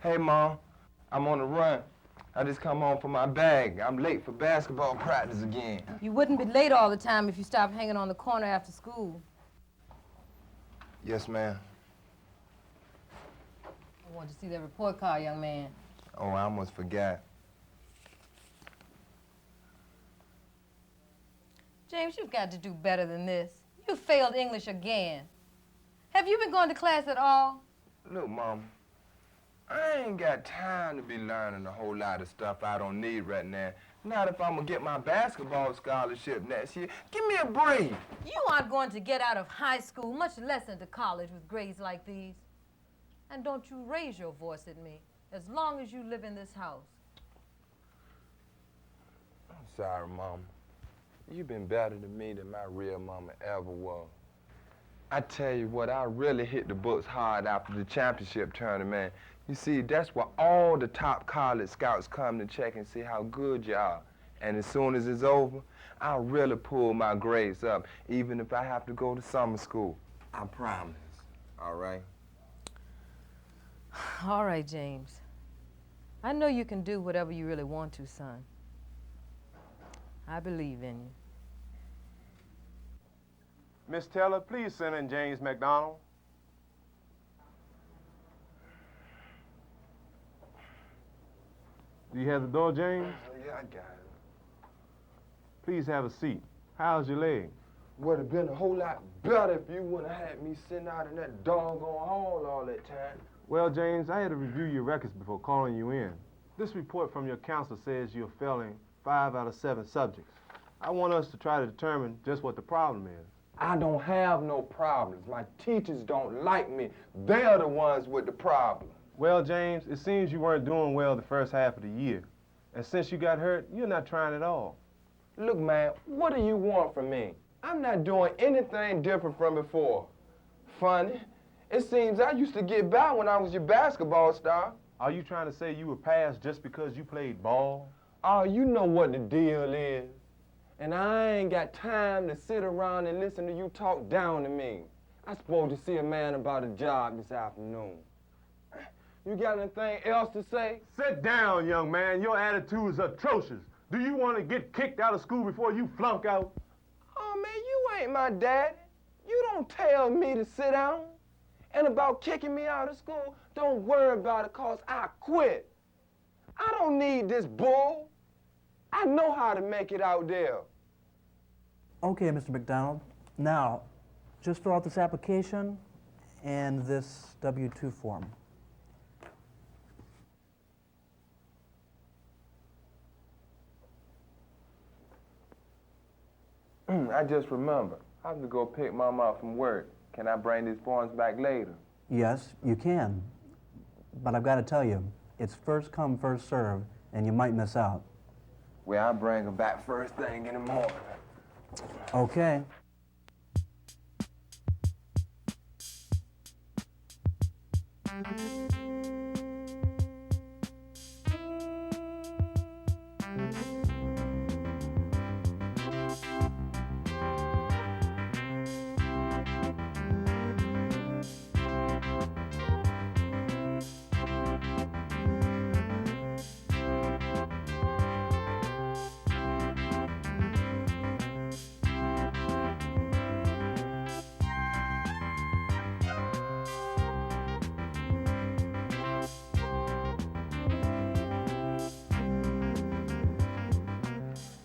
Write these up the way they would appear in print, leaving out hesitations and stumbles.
Hey, Mom, I'm on the run. I just come home for my bag. I'm late for basketball practice again. You wouldn't be late all the time if you stopped hanging on the corner after school. Yes, ma'am. I want to see that report card, young man. Oh, I almost forgot. James, you've got to do better than this. You failed English again. Have you been going to class at all? Look, Mom, I ain't got time to be learning a whole lot of stuff I don't need right now. Not if I'm gonna get my basketball scholarship next year. Give me a break. You aren't going to get out of high school, much less into college, with grades like these. And don't you raise your voice at me, as long as you live in this house. I'm sorry, Mom. You've been better to me than my real mama ever was. I tell you what, I really hit the books hard after the championship tournament. You see, that's where all the top college scouts come to check and see how good you are. And as soon as it's over, I'll really pull my grades up, even if I have to go to summer school. I promise, all right? All right, James. I know you can do whatever you really want to, son. I believe in you. Miss Taylor, please send in James McDonald. Do you have the door, James? Yeah, I got it. Please have a seat. How's your leg? Would have been a whole lot better if you wouldn't have had me sitting out in that doggone hall all that time. Well, James, I had to review your records before calling you in. This report from your counselor says you're failing 5 out of 7 subjects. I want us to try to determine just what the problem is. I don't have no problems. My teachers don't like me. They're the ones with the problem. Well, James, it seems you weren't doing well the first half of the year. And since you got hurt, you're not trying at all. Look, man, what do you want from me? I'm not doing anything different from before. Funny, it seems I used to get by when I was your basketball star. Are you trying to say you were passed just because you played ball? Oh, you know what the deal is. And I ain't got time to sit around and listen to you talk down to me. I'm supposed to see a man about a job this afternoon. You got anything else to say? Sit down, young man. Your attitude is atrocious. Do you want to get kicked out of school before you flunk out? Oh, man, you ain't my daddy. You don't tell me to sit down. And about kicking me out of school, don't worry about it, cause I quit. I don't need this bull. I know how to make it out there. Okay, Mr. McDonald. Now, just fill out this application and this W-2 form. I just remembered. I have to go pick Mama up from work. Can I bring these forms back later? Yes, you can. But I've got to tell you, it's first come, first served, and you might miss out. Well, I'll bring her back first thing in the morning. Okay.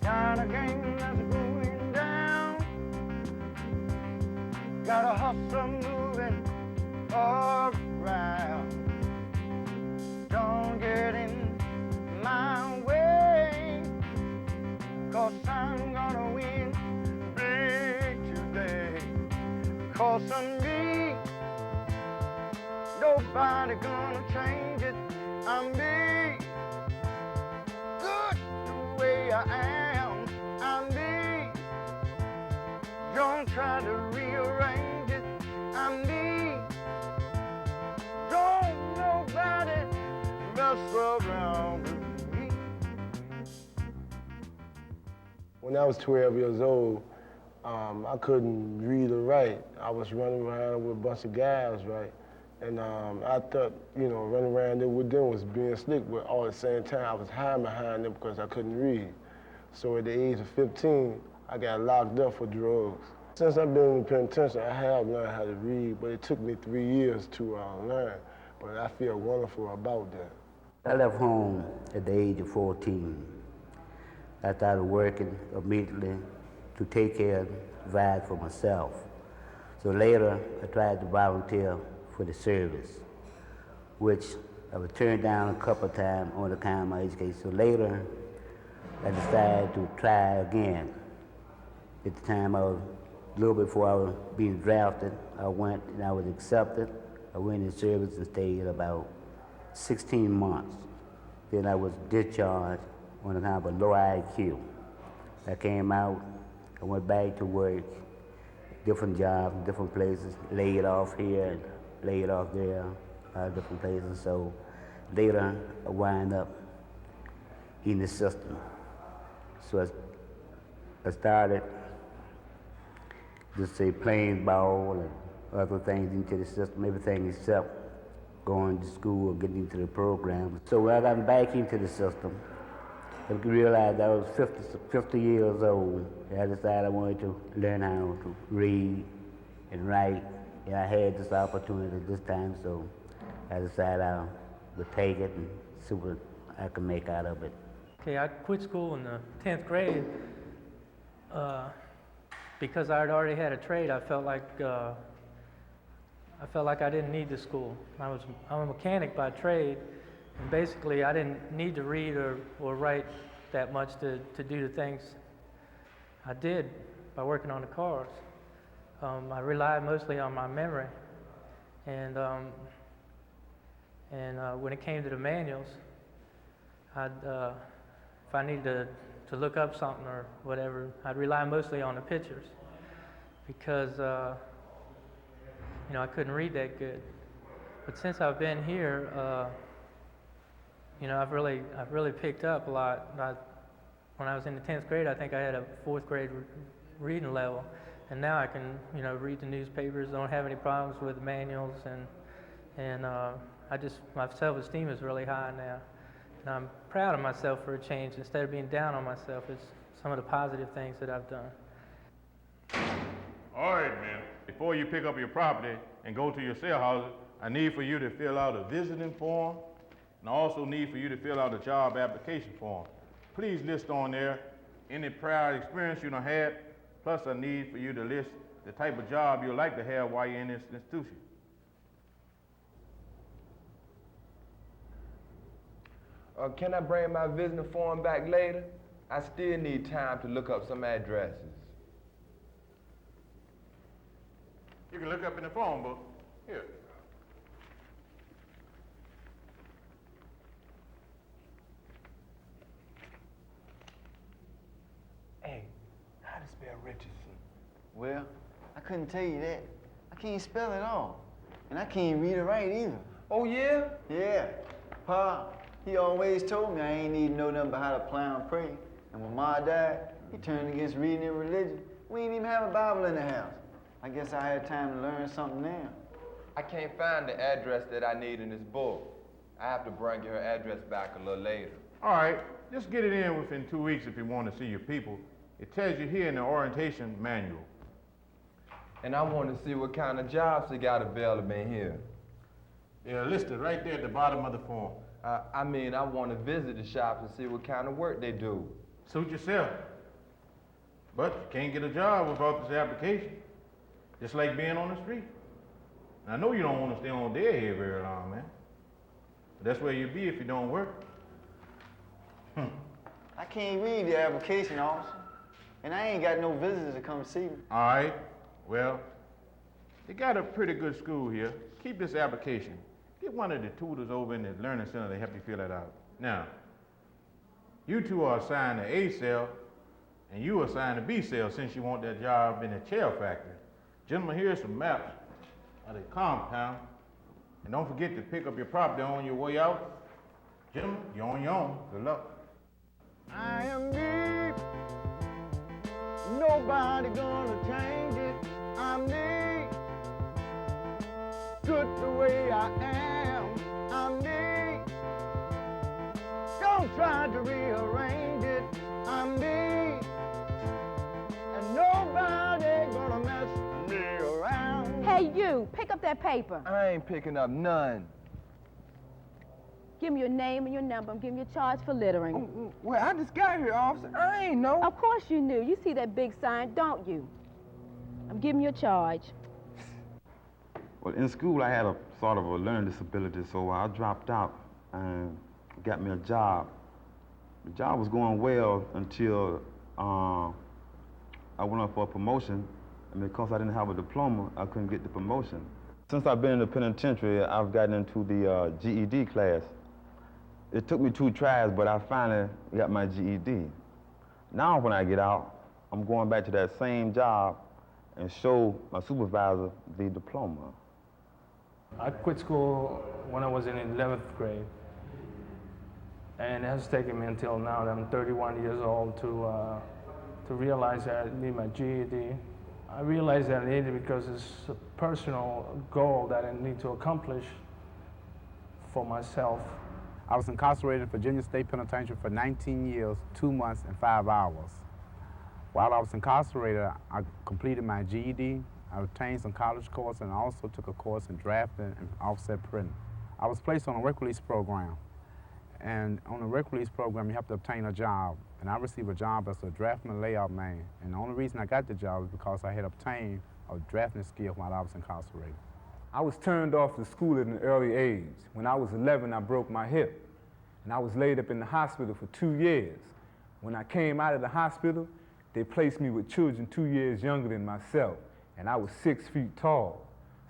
Got a game that's going down. Got a hustle moving around. Don't get in my way, 'cause I'm gonna win big today. 'Cause of me, nobody gonna change it. I'm me, good the way I am. I'm me, don't try to rearrange it. I'm me, don't nobody mess around with me. When I was 12 years old, I couldn't read or write. I was running around with a bunch of guys, right? And I thought, you know, running around there with them was being slick, but all at the same time, I was hiding behind them because I couldn't read. So at the age of 15, I got locked up for drugs. Since I've been in the penitentiary, I have learned how to read, but it took me 3 years to learn. But I feel wonderful about that. I left home at the age of 14. I started working immediately to take care and provide for myself. So later, I tried to volunteer for the service, which I was turned down a couple of times on account of my education. So later, I decided to try again. At the time, a little before I was being drafted, I went and I was accepted. I went in service and stayed about 16 months. Then I was discharged on account of a low IQ. I came out, I went back to work, different jobs, different places, laid off here, laid off there, different places. So later, I wound up in the system. So I started just say playing ball and other things into the system, everything except going to school or getting into the program. So when I got back into the system, I realized I was 50 years old. I decided I wanted to learn how to read and write. And I had this opportunity this time, so I decided I would take it and see what I could make out of it. Okay, I quit school in the 10th grade because I had already had a trade. I felt like I didn't need the school. I'm a mechanic by trade, and basically I didn't need to read or write that much to do the things I did by working on the cars. I relied mostly on my memory, and when it came to the manuals, if I needed to look up something or whatever, I'd rely mostly on the pictures because I couldn't read that good. But since I've been here, I've really picked up a lot. When I was in the 10th grade, I think I had a 4th grade reading level, and now I can read the newspapers. Don't have any problems with the manuals, and my self-esteem is really high now. And I'm proud of myself for a change. Instead of being down on myself, it's some of the positive things that I've done. All right, man. Before you pick up your property and go to your cell houses, I need for you to fill out a visiting form, and I also need for you to fill out a job application form. Please list on there any prior experience you done had, plus I need for you to list the type of job you'd like to have while you're in this institution. Can I bring my visiting form back later? I still need time to look up some addresses. You can look up in the phone book. Here. Hey, how to spell Richardson? Well, I couldn't tell you that. I can't spell it all. And I can't read or write either. Oh, yeah? Yeah. Pa, he always told me I ain't need to know nothing but how to plow and pray. And when Ma died, he turned against reading and religion. We ain't even have a Bible in the house. I guess I had time to learn something now. I can't find the address that I need in this book. I have to bring your address back a little later. All right, just get it in within 2 weeks if you want to see your people. It tells you here in the orientation manual. And I want to see what kind of jobs they got available in here. They're listed right there at the bottom of the form. I want to visit the shops and see what kind of work they do. Suit yourself. But you can't get a job without this application. Just like being on the street. I know you don't want to stay on dead here very long, man. But that's where you'll be if you don't work. I can't read the application, officer. And I ain't got no visitors to come see me. All right, well, they got a pretty good school here. Keep this application. Get one of the tutors over in the learning center to help you fill that out. Now, you two are assigned to A cell, and you are assigned to B cell since you want that job in the chair factory. Gentlemen, here's some maps of the compound. And don't forget to pick up your property on your way out. Gentlemen, you're on your own. Good luck. I am me. Nobody gonna change it. I'm me. good the way I am. I'm me. Don't try to rearrange it. I'm me. And nobody gonna mess me around. Hey, you, pick up that paper. I ain't picking up none. Give me your name and your number. I'm giving you a charge for littering. Well, I just got here, officer. I ain't know. Of course you knew. You see that big sign, don't you? I'm giving you a charge. Well, in school, I had a sort of a learning disability, so I dropped out and got me a job. The job was going well until I went up for a promotion, and because I didn't have a diploma, I couldn't get the promotion. Since I've been in the penitentiary, I've gotten into the GED class. It took me 2 tries, but I finally got my GED. Now when I get out, I'm going back to that same job and show my supervisor the diploma. I quit school when I was in 11th grade. And it has taken me until now that I'm 31 years old to realize that I need my GED. I realized that I need it because it's a personal goal that I need to accomplish for myself. I was incarcerated at Virginia State Penitentiary for 19 years, 2 months, and 5 hours. While I was incarcerated, I completed my GED, I obtained some college courses, and I also took a course in drafting and offset printing. I was placed on a work release program. And on the work release program, you have to obtain a job. And I received a job as a draftsman layout man. And the only reason I got the job is because I had obtained a drafting skill while I was incarcerated. I was turned off to school at an early age. When I was 11, I broke my hip, and I was laid up in the hospital for 2 years. When I came out of the hospital, they placed me with children 2 years younger than myself, and I was 6 feet tall.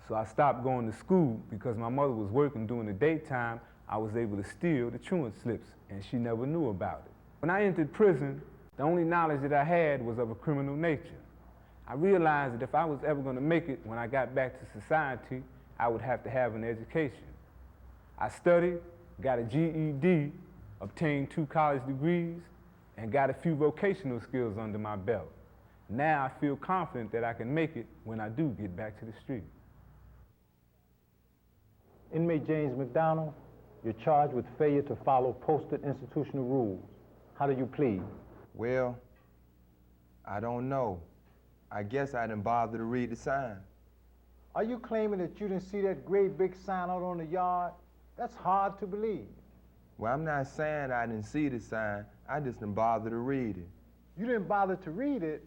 So I stopped going to school because my mother was working during the daytime. I was able to steal the truant slips, and she never knew about it. When I entered prison, the only knowledge that I had was of a criminal nature. I realized that if I was ever going to make it when I got back to society, I would have to have an education. I studied, got a GED, obtained 2 college degrees, and got a few vocational skills under my belt. Now I feel confident that I can make it when I do get back to the street. Inmate James McDonald, you're charged with failure to follow posted institutional rules. How do you plead? Well, I don't know. I guess I didn't bother to read the sign. Are you claiming that you didn't see that great big sign out on the yard? That's hard to believe. Well, I'm not saying I didn't see the sign. I just didn't bother to read it. You didn't bother to read it?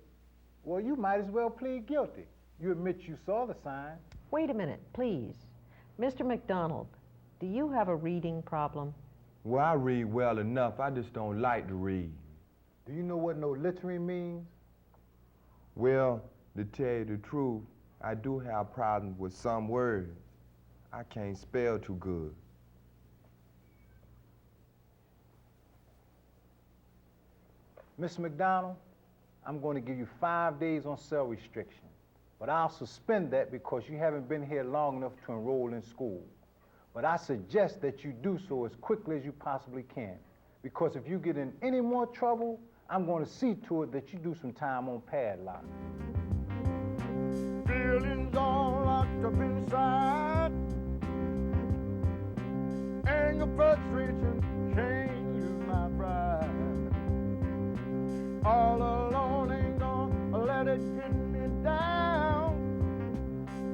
Well, you might as well plead guilty. You admit you saw the sign. Wait a minute, please. Mr. McDonald, do you have a reading problem? Well, I read well enough. I just don't like to read. Do you know what no littering means? Well, to tell you the truth, I do have problems with some words. I can't spell too good. Mr. McDonald, I'm going to give you 5 days on cell restriction, but I'll suspend that because you haven't been here long enough to enroll in school. But I suggest that you do so as quickly as you possibly can, because if you get in any more trouble, I'm going to see to it that you do some time on padlock. Feelings all locked up inside, anger, frustration, can't use my pride. All alone ain't gonna let it get me down,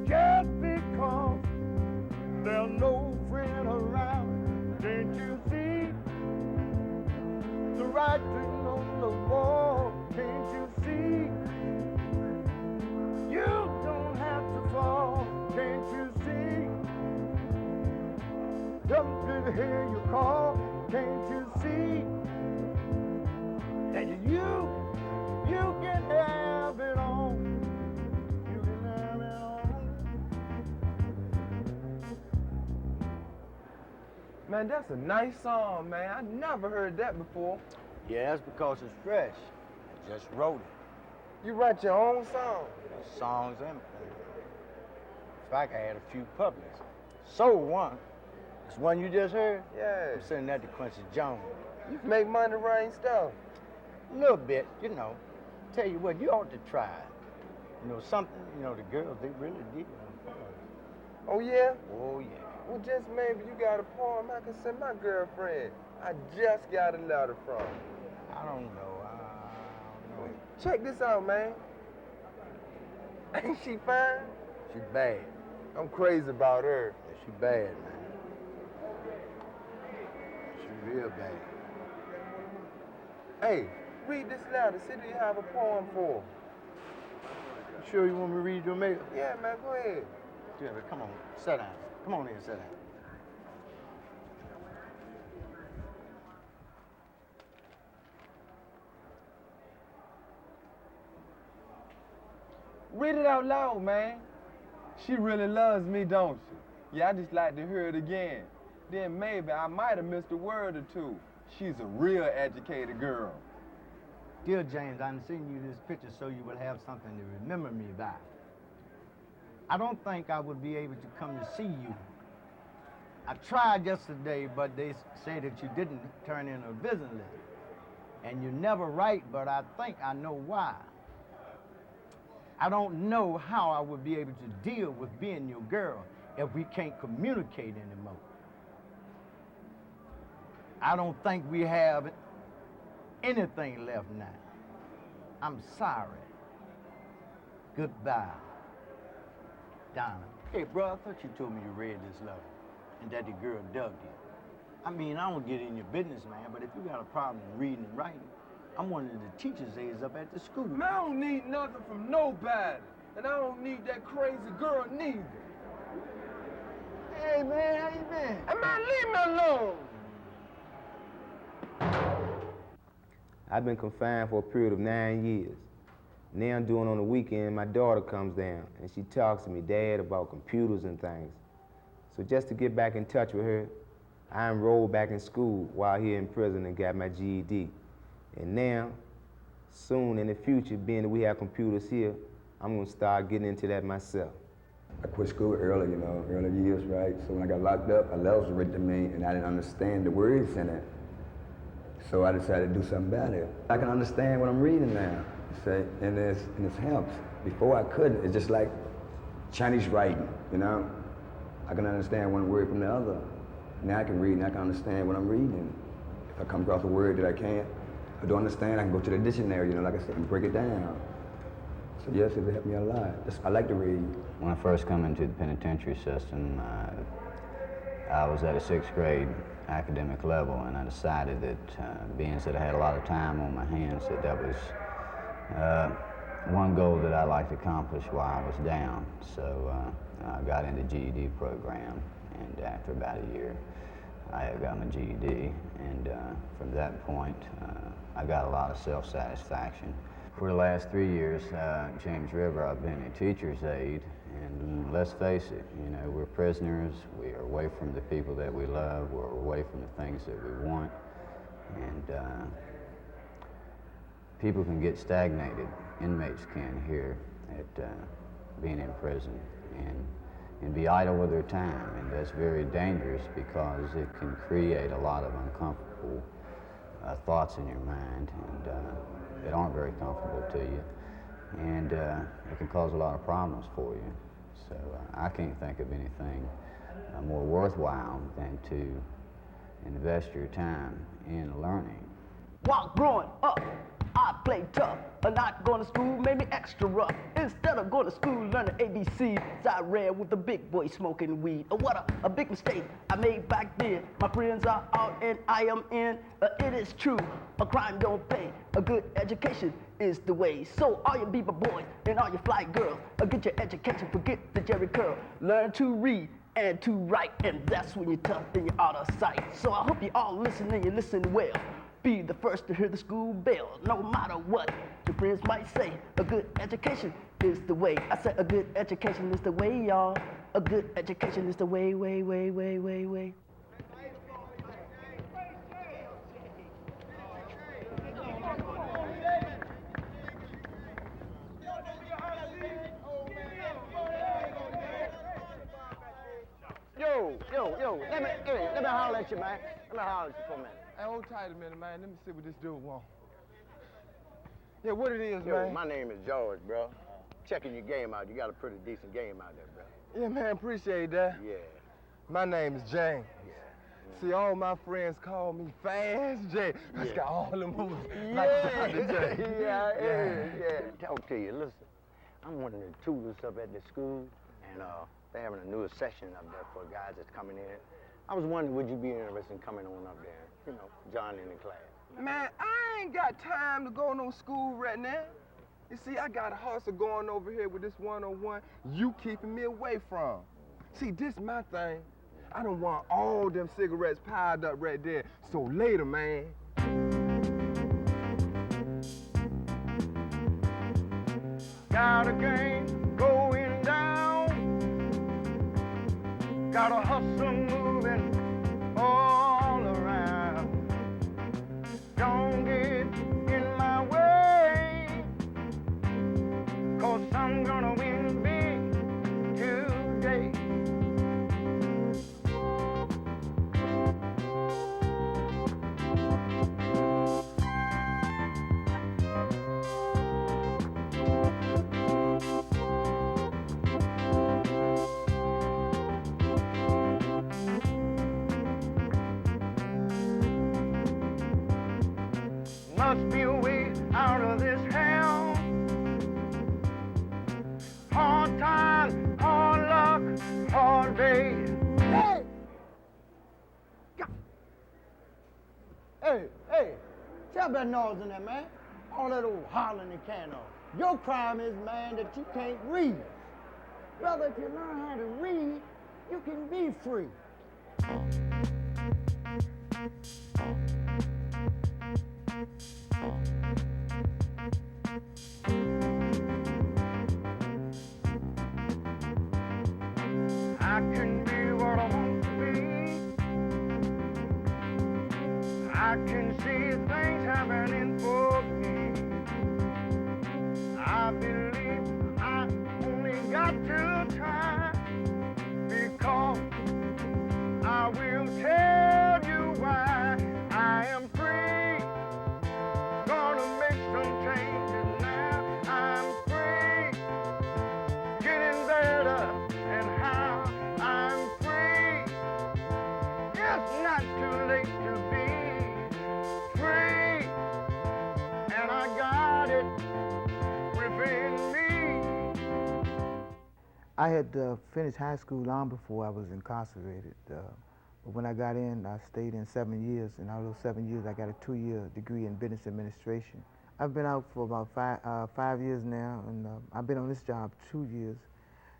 just because there's no friend around. Can't you see the writing on the wall? Can't you see? You don't have to fall. Can't you see? Don't hear you call. Can't you see that you can have it all? You can have it all. Man, that's a nice song, man. I never heard that before. Yeah, that's because it's fresh. I just wrote it. You write your own song? Songs and things. In fact, I had a few published. Sold one. This one you just heard? Yeah. I'm sending that to Quincy Jones. You can make money writing stuff. A little bit, you know. Tell you what, you ought to try it. You know, something, you know, the girls, they really dig it. Oh, yeah? Oh, yeah. Well, just maybe you got a poem I can send my girlfriend. I just got a letter from her. I don't know. I don't know. Check this out, man. Ain't she fine? She bad. I'm crazy about her. Yeah, she bad, man. She real bad. Hey, read this letter. See, do you have a poem for her? You sure you want me to read your mail? Yeah, man, go ahead. Yeah, but come on, sit down. Come on in, sit down. Read it out loud, man. She really loves me, don't she? Yeah, I just like to hear it again. Then maybe I might have missed a word or two. She's a real educated girl. Dear James, I'm sending you this picture so you will have something to remember me by. I don't think I would be able to come to see you. I tried yesterday, but they say that you didn't turn in a visiting list. And you never write, but I think I know why. I don't know how I would be able to deal with being your girl if we can't communicate anymore. I don't think we have anything left now. I'm sorry. Goodbye. Donna. Hey, bro, I thought you told me you read this letter and that the girl dug you. I mean, I don't get in your business, man, but if you got a problem reading and writing, I'm one of the teachers' aides up at the school. Man, I don't need nothing from nobody. And I don't need that crazy girl neither. Hey, man, how you been? Hey, man, leave me alone. I've been confined for a period of 9 years. Now I'm doing on the weekend, my daughter comes down and she talks to me, Dad, about computers and things. So just to get back in touch with her, I enrolled back in school while here in prison and got my GED. And now, soon in the future, being that we have computers here, I'm gonna start getting into that myself. I quit school early, you know, early years, right? So when I got locked up, a letter was written to me and I didn't understand the words in it. So I decided to do something about it. I can understand what I'm reading now, you see, and this helps. Before I couldn't, it's just like Chinese writing, you know? I can understand one word from the other. Now I can read and I can understand what I'm reading. If I come across a word that I don't understand, I can go to the dictionary, you know, like I said, and break it down. So yes, it helped me a lot. I like to read. When I first come into the penitentiary system, I was at a 6th grade academic level, and I decided that being that I had a lot of time on my hands, that was one goal that I'd like to accomplish while I was down. So I got into the GED program, and after about a year, I got my GED, and from that point, I got a lot of self-satisfaction. For the last 3 years, James River, I've been a teacher's aide, and let's face it, you know, we're prisoners, we are away from the people that we love, we're away from the things that we want, and people can get stagnated, inmates can here at being in prison, and be idle with their time, and that's very dangerous because it can create a lot of uncomfortable thoughts in your mind, and that aren't very comfortable to you, and it can cause a lot of problems for you. So I can't think of anything more worthwhile than to invest your time in learning. While growing up, I played tough, but not going to school made me extra rough. Instead of going to school learning ABCs, I ran with the big boy smoking weed. Oh, what a big mistake I made back then. My friends are out and I am in. It is true, a crime don't pay. A good education is the way. So all you beaver boys and all you fly girls, get your education, forget the Jerry curl. Learn to read and to write, and that's when you're tough and you're out of sight. So I hope you all listen and you listen well. Be the first to hear the school bell, no matter what your friends might say. A good education is the way. I said a good education is the way, y'all. A good education is the way, way, way, way, way, way. Yo, let me holler at you, man. Let me holler at you for a minute. Hey, hold tight a minute, man. Let me see what this dude wants. Yeah, what it is, Yo, man? my name is George, bro. Checking your game out. You got a pretty decent game out there, bro. Yeah, man, appreciate that. Yeah. My name is James. See, all my friends call me Fast J. I got all the moves like Dr. J. Yeah. Talk to you. Listen, I'm one of the tutors up at the school, and they're having a new session up there for guys that's coming in. I was wondering, would you be interested in coming on up there? You know, joining the class. Man, I ain't got time to go no school right now. You see, I got a hustle going over here with this 101 you keeping me away from. See, this my thing. I don't want all them cigarettes piled up right there. So later, man. Got a game going down. Got a hustle moving all around. Don't get in my way, 'cause I'm gonna win big today. Must be a way out of this hell. Hard time, hard luck, hard day. Hey! Hey, stop that noise in there, man. All that old hollering and can on. Your crime is, man, that you can't read. Brother, if you learn how to read, you can be free. I can be what I want to be. I can see things happening for me. I believe I only got to try, because I will tell you why. I am free, gonna make some changes now. I'm free, getting better, and how I'm free. It's not too late to be free, and I got it within me. I had finished high school long before I was incarcerated. But when I got in, I stayed in 7 years, and out of those 7 years, I got a 2-year degree in business administration. I've been out for about 5 years now, and I've been on this job 2 years.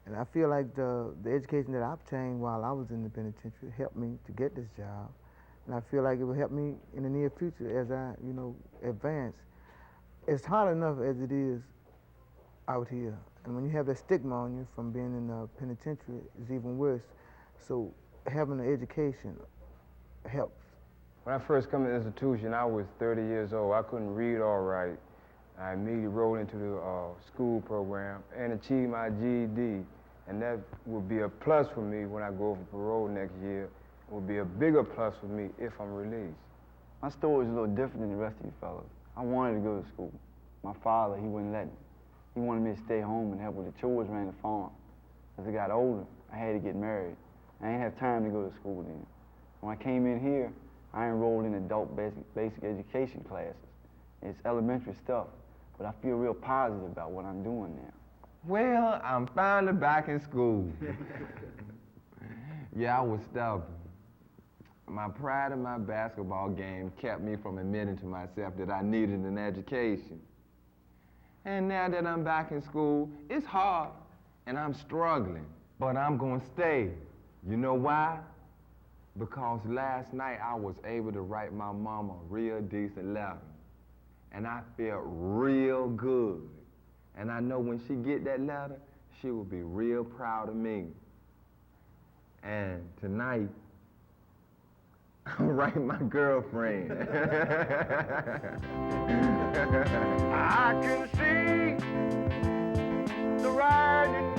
And I feel like the education that I obtained while I was in the penitentiary helped me to get this job. And I feel like it will help me in the near future as I, advance. It's hard enough as it is out here. And when you have that stigma on you from being in the penitentiary, it's even worse. So having an education helps. When I first come to the institution, I was 30 years old. I couldn't read all right. I immediately rolled into the school program and achieved my GED. And that will be a plus for me when I go for parole next year. It will be a bigger plus for me if I'm released. My story is a little different than the rest of you fellas. I wanted to go to school. My father, he wouldn't let me. He wanted me to stay home and help with the chores around the farm. As I got older, I had to get married. I didn't have time to go to school then. When I came in here, I enrolled in adult basic education classes. It's elementary stuff, but I feel real positive about what I'm doing now. Well, I'm finally back in school. Yeah, I was stubborn. My pride in my basketball game kept me from admitting to myself that I needed an education. And now that I'm back in school, it's hard, and I'm struggling. But I'm gonna stay. You know why? Because last night I was able to write my mama a real decent letter. And I felt real good. And I know when she get that letter, she will be real proud of me. And tonight, I'm writing my girlfriend. I can see the writing